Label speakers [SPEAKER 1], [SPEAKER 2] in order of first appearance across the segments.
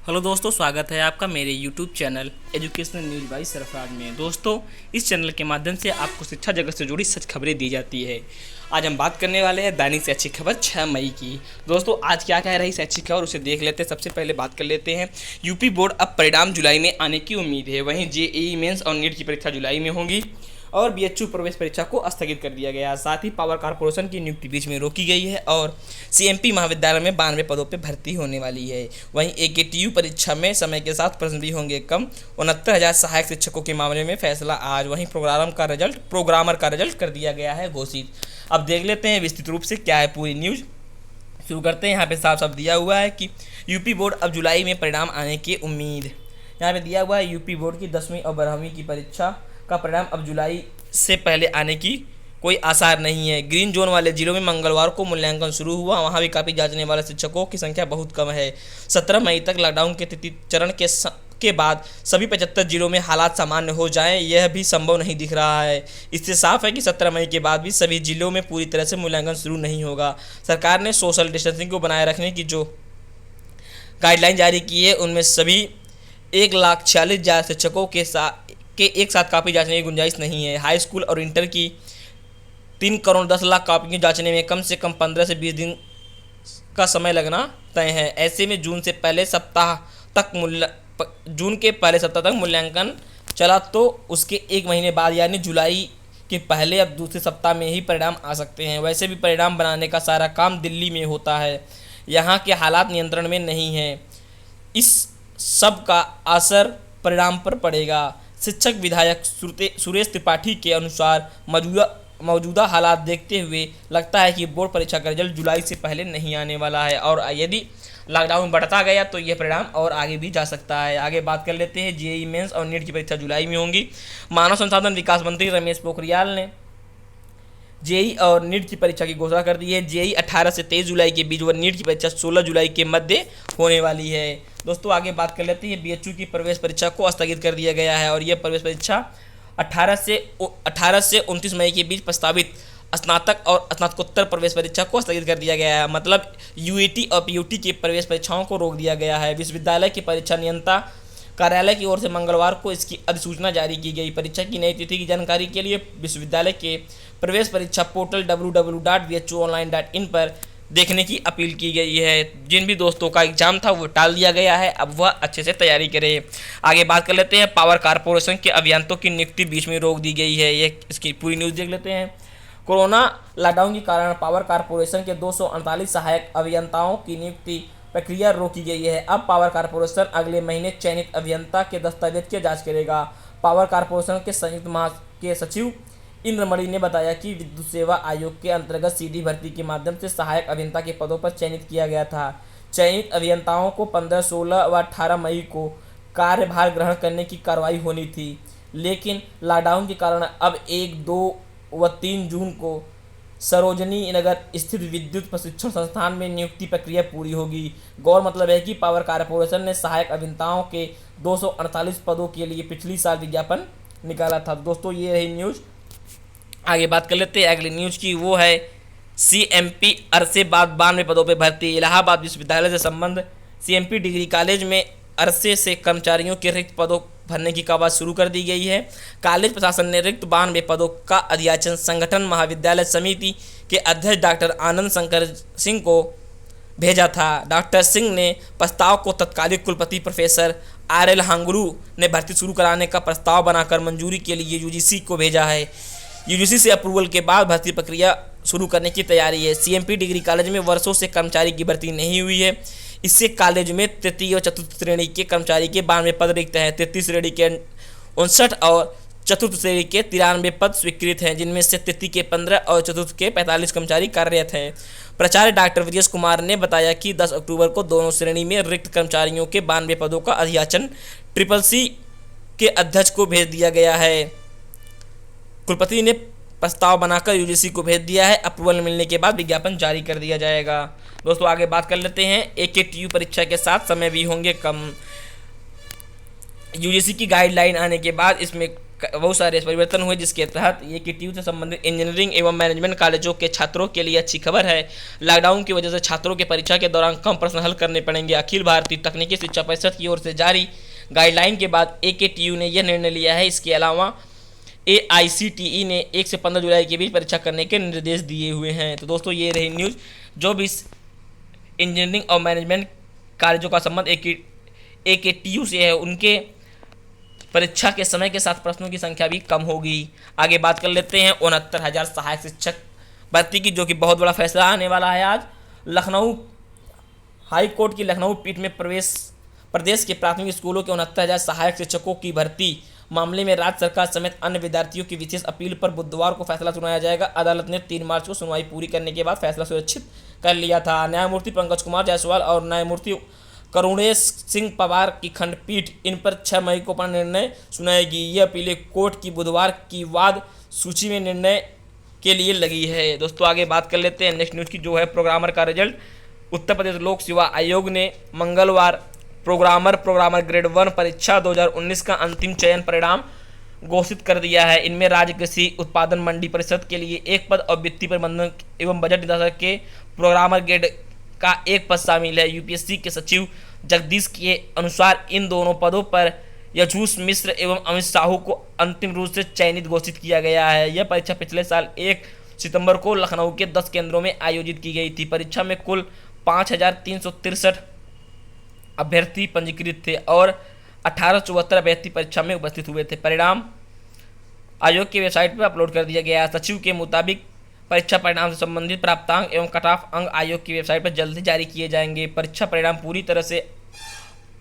[SPEAKER 1] Hello दोस्तों, स्वागत है आपका मेरे YouTube channel educational news by Sarfaraz में। दोस्तों, इस चैनल के माध्यम से आपको शिक्षा जगत से जुड़ी सच खबरें दी जाती है। आज हम बात करने वाले हैं दैनिक शैक्षिक खबर 6 मई की। दोस्तों, आज क्या कह रही शैक्षिक खबर उसे देख लेते हैं। सबसे पहले बात कर लेते हैं यूपी बोर्ड अब परिणाम जुलाई में आने की उम्मीद है। वहीं जेईई मेंस और नीट की परीक्षा जुलाई में होंगी और बीएचयू प्रवेश परीक्षा को स्थगित कर दिया गया। साथ ही पावर कारपोरेशन की नियुक्ति बीच में रोकी गई है और सीएमपी महाविद्यालय में 92 पदों पर भर्ती होने वाली है। वहीं एकेटीयू परीक्षा में समय के साथ प्रश्न भी होंगे कम। 69,000 सहायक शिक्षकों के मामले में फैसला आज। वहीं प्रोग्रामर का रिजल्ट कर दिया गया है घोषित। अब देख लेते हैं विस्तृत रूप से क्या है पूरी न्यूज़। शुरू करते हैं। यहाँ पे साफ साफ दिया हुआ है कि यूपी बोर्ड अब जुलाई में परिणाम आने की उम्मीद। यहाँ पे दिया हुआ है यूपी बोर्ड की 10वीं और 12वीं की परीक्षा का परिणाम अब जुलाई से पहले आने की कोई आसार नहीं है। ग्रीन जोन वाले जिलों में मंगलवार को मूल्यांकन शुरू हुआ। वहां भी काफ़ी जांचने वाले शिक्षकों की संख्या बहुत कम है। 17 मई तक लॉकडाउन के तृतीय चरण के बाद सभी 75 जिलों में हालात सामान्य हो जाएं, यह भी संभव नहीं दिख रहा है। इससे साफ है कि 17 मई के बाद भी सभी जिलों में पूरी तरह से मूल्यांकन शुरू नहीं होगा। सरकार ने सोशल डिस्टेंसिंग को बनाए रखने की जो गाइडलाइन जारी की है, उनमें सभी 1,46,000 शिक्षकों के एक साथ कापी जांचने की गुंजाइश नहीं है। हाई स्कूल और इंटर की 3 करोड़ 10 लाख कापियाँ जांचने में कम से कम 15 से 20 दिन का समय लगना तय है। ऐसे में जून के पहले सप्ताह तक मूल्यांकन चला तो उसके एक महीने बाद यानी जुलाई के पहले अब दूसरे सप्ताह में ही परिणाम आ सकते हैं। वैसे भी परिणाम बनाने का सारा काम दिल्ली में होता है। यहाँ के हालात नियंत्रण में नहीं है। इस सब का असर परिणाम पर पड़ेगा। शिक्षक विधायक सुरेश त्रिपाठी के अनुसार मौजूदा हालात देखते हुए लगता है कि बोर्ड परीक्षा का रिजल्ट जुलाई से पहले नहीं आने वाला है और यदि लॉकडाउन बढ़ता गया तो यह परिणाम और आगे भी जा सकता है। आगे बात कर लेते हैं। जेईई मेंस और नीट की परीक्षा जुलाई में होंगी। मानव संसाधन विकास मंत्री रमेश पोखरियाल ने जेईई और नीट की परीक्षा की घोषणा कर दी है। जेईई 18 से 23 जुलाई के बीच व नीट की परीक्षा 16 जुलाई के मध्य होने वाली है। दोस्तों, आगे बात कर लेते हैं। बीएचयू की प्रवेश परीक्षा को स्थगित कर दिया गया है और यह प्रवेश परीक्षा 18 से 29 मई के बीच प्रस्तावित स्नातक और स्नातकोत्तर प्रवेश परीक्षा को स्थगित कर दिया गया है। मतलब यूईटी और पीयूटी की प्रवेश परीक्षाओं को रोक दिया गया है। विश्वविद्यालय की परीक्षा नियंत्रण कार्यालय की ओर से मंगलवार को इसकी अधिसूचना जारी की गई। परीक्षा की नई तिथि की जानकारी के लिए विश्वविद्यालय के प्रवेश परीक्षा पोर्टल www.bhuonline.in पर देखने की अपील की गई है। जिन भी दोस्तों का एग्जाम था वो टाल दिया गया है, अब वह अच्छे से तैयारी करें। आगे बात कर लेते हैं। पावर कारपोरेशन के अभियंताओं की नियुक्ति बीच में रोक दी गई है। ये इसकी पूरी न्यूज़ देख लेते हैं। कोरोना लॉकडाउन के कारण पावर कारपोरेशन के 248 सहायक अभियंताओं की नियुक्ति प्रक्रिया रोकी गई है। अब पावर कारपोरेशन अगले महीने चयनित अभियंता के दस्तावेज की जाँच करेगा। पावर कारपोरेशन के संयुक्त के सचिव इंद्रमणि ने बताया कि विद्युत सेवा आयोग के अंतर्गत सीधी भर्ती के माध्यम से सहायक अभियंता के पदों पर चयनित किया गया था। चयनित अभियंताओं को 15, 16 व 18 मई को कार्यभार ग्रहण करने की कार्रवाई होनी थी, लेकिन लॉकडाउन के कारण अब 1, 2 व 3 जून को सरोजनी नगर स्थित विद्युत प्रशिक्षण संस्थान में नियुक्ति प्रक्रिया पूरी होगी। गौर मतलब है कि पावर कारपोरेशन ने सहायक अभियंताओं के 248 पदों के लिए पिछली साल विज्ञापन निकाला था। दोस्तों, ये रही न्यूज़। आगे बात कर लेते हैं अगली न्यूज़ की। वो है सीएमपी अरसे बाद 92 पदों पर भर्ती। इलाहाबाद विश्वविद्यालय से संबंध सीएमपी डिग्री कॉलेज में अरसे से कर्मचारियों के रिक्त पदों भरने की कवायद शुरू कर दी गई है। कॉलेज प्रशासन ने रिक्त 92 पदों का अध्याचन संगठन महाविद्यालय समिति के अध्यक्ष डॉक्टर आनंद शंकर सिंह को भेजा था। डॉक्टर सिंह ने प्रस्ताव को तत्कालीन कुलपति प्रोफेसर RL हांगुरू ने भर्ती शुरू कराने का प्रस्ताव बनाकर मंजूरी के लिए यूजीसी को भेजा है। यूजीसी से अप्रूवल के बाद भर्ती प्रक्रिया शुरू करने की तैयारी है। सीएमपी डिग्री कॉलेज में वर्षों से कर्मचारी की भर्ती नहीं हुई है। इससे कॉलेज में तृतीय और चतुर्थ श्रेणी के कर्मचारी के 92 पद रिक्त हैं। तृतीय श्रेणी के 59 और चतुर्थ श्रेणी के 93 पद स्वीकृत हैं, जिनमें से तृतीय के 15 और चतुर्थ के 45 कर्मचारी कार्यरत हैं। प्राचार्य डॉक्टर विजेश कुमार ने बताया कि 10 अक्टूबर को दोनों श्रेणी में रिक्त कर्मचारियों के 92 पदों का अध्याचन CCC के अध्यक्ष को भेज दिया गया है। कुलपति ने प्रस्ताव बनाकर यूजीसी को भेज दिया है। अप्रूवल मिलने के बाद विज्ञापन जारी कर दिया जाएगा। दोस्तों, आगे बात कर लेते हैं। एकेटीयू परीक्षा के साथ समय भी होंगे कम। यूजीसी की गाइडलाइन आने के बाद इसमें बहुत सारे परिवर्तन हुए, जिसके तहत ये KTU से संबंधित इंजीनियरिंग एवं मैनेजमेंट कॉलेजों के छात्रों के लिए अच्छी खबर है। लॉकडाउन की वजह से छात्रों के परीक्षा के दौरान कम प्रश्न हल करने पड़ेंगे। अखिल भारतीय तकनीकी शिक्षा परिषद की ओर से जारी गाइडलाइन के बाद AKTU ने यह निर्णय लिया है। इसके अलावा AICTE ने 1 से 15 जुलाई के बीच परीक्षा करने के निर्देश दिए हुए हैं। तो दोस्तों ये रही न्यूज़। जो भी इंजीनियरिंग और मैनेजमेंट कॉलेजों का संबंध AKTU से है, उनके परीक्षा के समय के साथ प्रश्नों की संख्या भी कम होगी। आगे बात कर लेते हैं 69,000 सहायक शिक्षक भर्ती की, जो कि बहुत बड़ा फैसला आने वाला है आज। लखनऊ हाई कोर्ट की लखनऊ पीठ में प्रदेश के प्राथमिक स्कूलों के 69,000 सहायक शिक्षकों की भर्ती मामले में राज्य सरकार समेत अन्य विद्यार्थियों की विशेष अपील पर बुधवार को फैसला सुनाया जाएगा। अदालत ने 3 मार्च को सुनवाई पूरी करने के बाद फैसला सुरक्षित कर लिया था। न्यायमूर्ति पंकज कुमार जायसवाल और न्यायमूर्ति करुणेश सिंह पवार की खंडपीठ इन पर 6 मई को अपना निर्णय सुनाएगी। यह अपीलें कोर्ट की बुधवार की वाद सूची में निर्णय के लिए लगी है। दोस्तों आगे बात कर लेते हैं नेक्स्ट न्यूज़ की, जो है प्रोग्रामर का रिजल्ट। उत्तर प्रदेश लोक सेवा आयोग ने मंगलवार प्रोग्रामर ग्रेड 1 परीक्षा 2019 का अंतिम चयन परिणाम घोषित कर दिया है। इनमें राज्य कृषि उत्पादन मंडी परिषद के लिए 1 पद और वित्तीय प्रबंधन एवं बजट निदेशक के प्रोग्रामर ग्रेड का 1 पद शामिल है। UPSC के सचिव जगदीश के अनुसार इन दोनों पदों पर यजूस मिश्र एवं अमित साहू को अंतिम रूप से चयनित घोषित किया गया है। यह परीक्षा पिछले साल 1 सितंबर को लखनऊ के 10 केंद्रों में आयोजित की गई थी। परीक्षा में कुल 5,363 अभ्यर्थी पंजीकृत थे और 1874 अभ्यर्थी परीक्षा में उपस्थित हुए थे। परिणाम आयोग की वेबसाइट पर अपलोड कर दिया गया। सचिव के मुताबिक परीक्षा परिणाम से संबंधित प्राप्तांक एवं कट ऑफ अंक आयोग की वेबसाइट पर जल्द ही जारी किए जाएंगे। परीक्षा परिणाम पूरी तरह से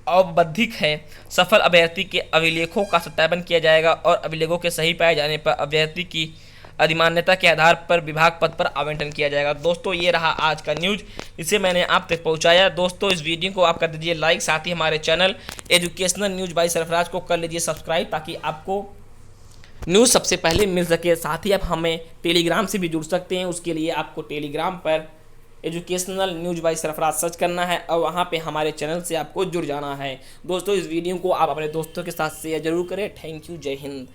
[SPEAKER 1] औपबंधिक है। सफल अभ्यर्थी के अभिलेखों का सत्यापन किया जाएगा और अभिलेखों के सही पाए जाने पर अभ्यर्थी की अधिमान्यता के आधार पर विभाग पद पर आवंटन किया जाएगा। दोस्तों ये रहा आज का न्यूज़, इसे मैंने आप तक पहुंचाया। दोस्तों इस वीडियो को आप कर दीजिए लाइक, साथ ही हमारे channel educational news bye Sarfaraz को कर लीजिए सब्सक्राइब, ताकि आपको न्यूज़ सबसे पहले मिल सके। साथ ही आप हमें टेलीग्राम से भी जुड़ सकते हैं। उसके लिए आपको टेलीग्राम पर educational news bye Sarfaraz search करना है और वहाँ पे हमारे चैनल से आपको जुड़ जाना है। दोस्तों इस वीडियो को आप अपने दोस्तों के साथ शेयर जरूर करें। थैंक यू, जय हिंद।